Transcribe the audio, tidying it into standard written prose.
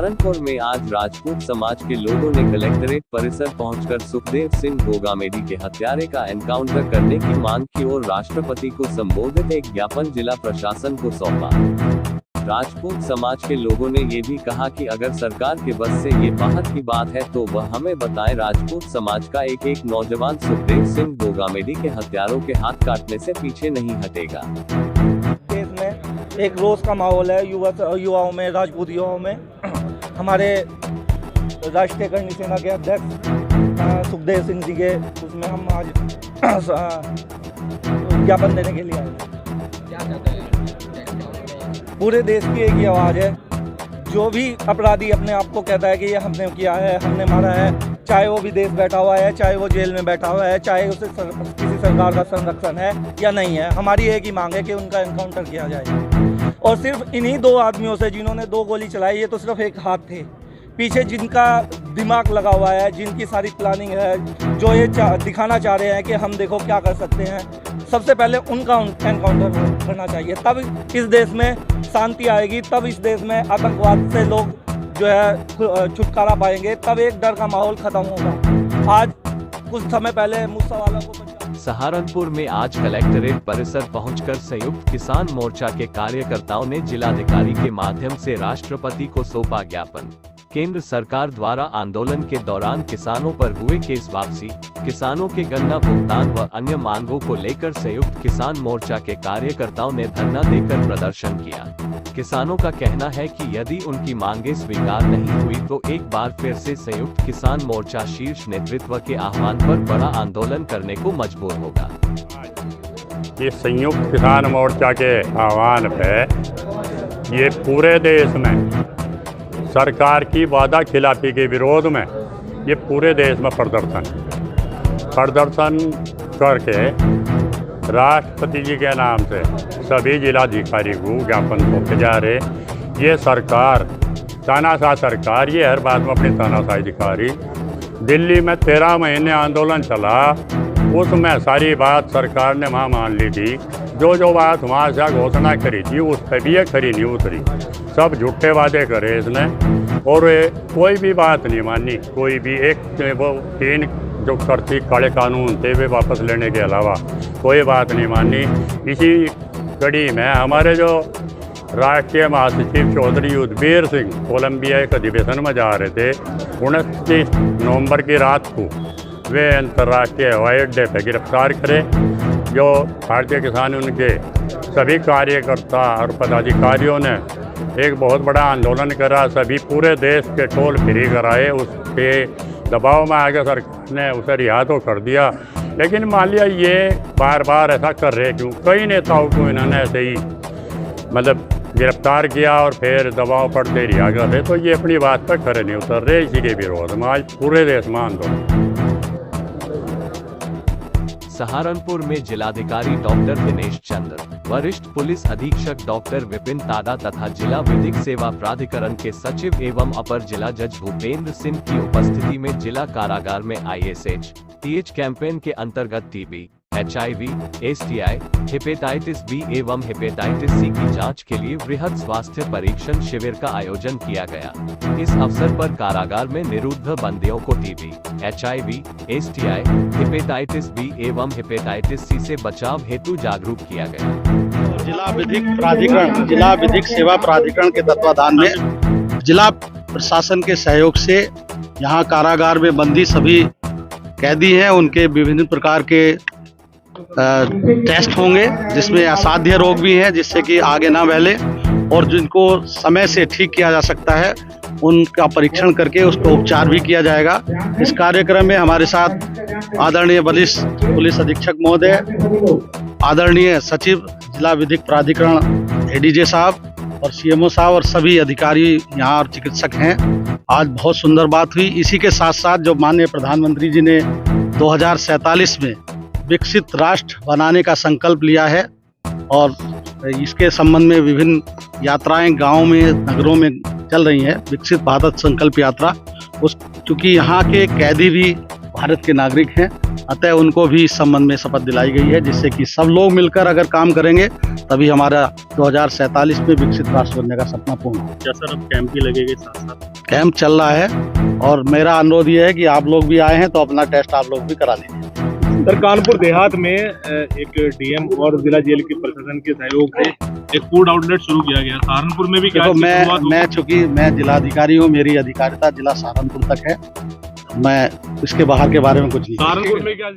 सहारनपुर में आज राजपूत समाज के लोगों ने कलेक्ट्रेट परिसर पहुंचकर सुखदेव सिंह गोगामेडी के हत्यारे का एनकाउंटर करने की मांग की और राष्ट्रपति को संबोधित एक ज्ञापन जिला प्रशासन को सौंपा। राजपूत समाज के लोगों ने ये भी कहा कि अगर सरकार के बस से ये बाहर की बात है तो वह हमें बताएं। राजपूत समाज का एक नौजवान सुखदेव सिंह गोगामेडी के हत्यारों के हाथ काटने से पीछे नहीं हटेगा। देश में एक रोष का माहौल है युवाओं में, राजपूत युवाओं में। हमारे राष्ट्रीय करणी सेना के अध्यक्ष सुखदेव सिंह जी के उसमें हम आज ज्ञापन देने के लिए आए। क्या कहते हैं? पूरे देश की एक ही आवाज़ है। जो भी अपराधी अपने आप को कहता है कि ये हमने किया है, हमने मारा है, चाहे वो विदेश बैठा हुआ है, चाहे वो जेल में बैठा हुआ है, चाहे उसे किसी सरकार का संरक्षण है या नहीं है, हमारी एक ही मांग है कि उनका एनकाउंटर किया जाए। और सिर्फ इन्हीं दो आदमियों से जिन्होंने 2 गोली चलाई, ये तो सिर्फ एक हाथ थे, पीछे जिनका दिमाग लगा हुआ है, जिनकी सारी प्लानिंग है, जो ये दिखाना चाह रहे हैं कि हम देखो क्या कर सकते हैं, सबसे पहले उनका एनकाउंटर करना चाहिए। तब इस देश में शांति आएगी, तब इस देश में आतंकवाद से लोग जो है छुटकारा पाएंगे, तब एक डर का माहौल खत्म होगा। आज कुछ समय पहले मूसावाला को सहारनपुर में आज कलेक्ट्रेट परिसर पहुंचकर संयुक्त किसान मोर्चा के कार्यकर्ताओं ने जिलाधिकारी के माध्यम से राष्ट्रपति को सौंपा ज्ञापन। केंद्र सरकार द्वारा आंदोलन के दौरान किसानों पर हुए केस वापसी, किसानों के गन्ना भुगतान व अन्य मांगों को लेकर संयुक्त किसान मोर्चा के कार्यकर्ताओं ने धरना देकर प्रदर्शन किया। किसानों का कहना है कि यदि उनकी मांगें स्वीकार नहीं हुई तो एक बार फिर से संयुक्त किसान मोर्चा शीर्ष नेतृत्व के आह्वान पर बड़ा आंदोलन करने को मजबूर होगा। ये संयुक्त किसान मोर्चा के आह्वान पे ये पूरे देश में सरकार की वादा खिलाफी के विरोध में ये पूरे देश में प्रदर्शन करके राष्ट्रपति जी के नाम से सभी जिलाधिकारी को ज्ञापन सौंपे जा रहे। ये सरकार तानाशाह सरकार, ये हर बात में अपनी तानाशाही दिखा रही। दिल्ली में 13 महीने आंदोलन चला, उसमें सारी बात सरकार ने वहाँ मान ली थी। जो बात वहाँ से घोषणा करी थी उस पर भी ये खरी नहीं उतरी। सब झूठे वादे करे इसने और कोई भी बात नहीं मानी। कोई भी एक वो 3 जो करती काले कानून थे वे वापस लेने के अलावा कोई बात नहीं मानी। इसी कड़ी में हमारे जो राष्ट्रीय महासचिव चौधरी युद्धवीर सिंह कोलंबिया एक अधिवेशन में जा रहे थे। 29 नवंबर की रात को वे अंतर्राष्ट्रीय हवाई अड्डे पर गिरफ्तार करे। जो भारतीय किसान उनके सभी कार्यकर्ता और पदाधिकारियों ने एक बहुत बड़ा आंदोलन करा, सभी पूरे देश के टोल फ्री कराए। उसके दबाव में आगे सरकार ने उसे रिहा तो कर दिया, लेकिन मान लिया ये बार बार ऐसा कर रहे क्यों? कई नेताओं को इन्होंने ऐसे ही मतलब गिरफ्तार किया और फिर दबाव पड़ते रिहा कर रहे, तो ये अपनी बात पर खरे नहीं उतर रहे। इसी के विरोध में आज पूरे देश में आंदोलन। सहारनपुर में जिलाधिकारी डॉक्टर दिनेश चंद्र, वरिष्ठ पुलिस अधीक्षक डॉक्टर विपिन तादा तथा जिला विधिक सेवा प्राधिकरण के सचिव एवं अपर जिला जज भूपेंद्र सिंह की उपस्थिति में जिला कारागार में ISH-TH कैंपेन के अंतर्गत TB, HIV, STI, hepatitis B एवं हेपेटाइटिस C की जांच के लिए वृहद स्वास्थ्य परीक्षण शिविर का आयोजन किया गया। इस अवसर पर कारागार में निरुद्ध बंदियों को TB, HIV, STI, hepatitis B एवं हेपेटाइटिस C से बचाव हेतु जागरूक किया गया। जिला विधिक सेवा प्राधिकरण के तत्वाधान में जिला प्रशासन के सहयोग से यहाँ कारागार में बंदी सभी कैदी हैं, उनके विभिन्न प्रकार के टेस्ट होंगे, जिसमें असाध्य रोग भी हैं जिससे कि आगे ना फैले, और जिनको समय से ठीक किया जा सकता है उनका परीक्षण करके उसको उपचार भी किया जाएगा। इस कार्यक्रम में हमारे साथ आदरणीय वरिष्ठ पुलिस अधीक्षक महोदय, आदरणीय सचिव जिला विधिक प्राधिकरण ADJ साहब और CMO साहब और सभी अधिकारी यहाँ और चिकित्सक हैं। आज बहुत सुंदर बात हुई। इसी के साथ साथ जो माननीय प्रधानमंत्री जी ने 2047 में विकसित राष्ट्र बनाने का संकल्प लिया है और इसके संबंध में विभिन्न यात्राएं गाँव में, नगरों में चल रही हैं। विकसित भारत संकल्प यात्रा, चूँकि यहाँ के कैदी भी भारत के नागरिक हैं, अतः उनको भी इस संबंध में शपथ दिलाई गई है, जिससे कि सब लोग मिलकर अगर काम करेंगे तभी हमारा 2047 में विकसित राष्ट्र बनने का सपना पूर्ण हो। क्या सर अब कैंप भी लगेगा साथ साथ? कैंप चल रहा है और मेरा अनुरोध ये है कि आप लोग भी आए हैं तो अपना टेस्ट आप लोग भी करा लीजिए। सर कानपुर देहात में एक डीएम और जिला जेल के प्रशासन के सहयोग से एक फूड आउटलेट शुरू किया गया। सहारनपुर में भी क्या देखो, इसकी शुरुआत मैं चूंकि मैं जिलाधिकारी हूँ, मेरी अधिकारिता जिला सहारनपुर तक है, मैं इसके बाहर के बारे में कुछ नहीं। सहारनपुर में क्या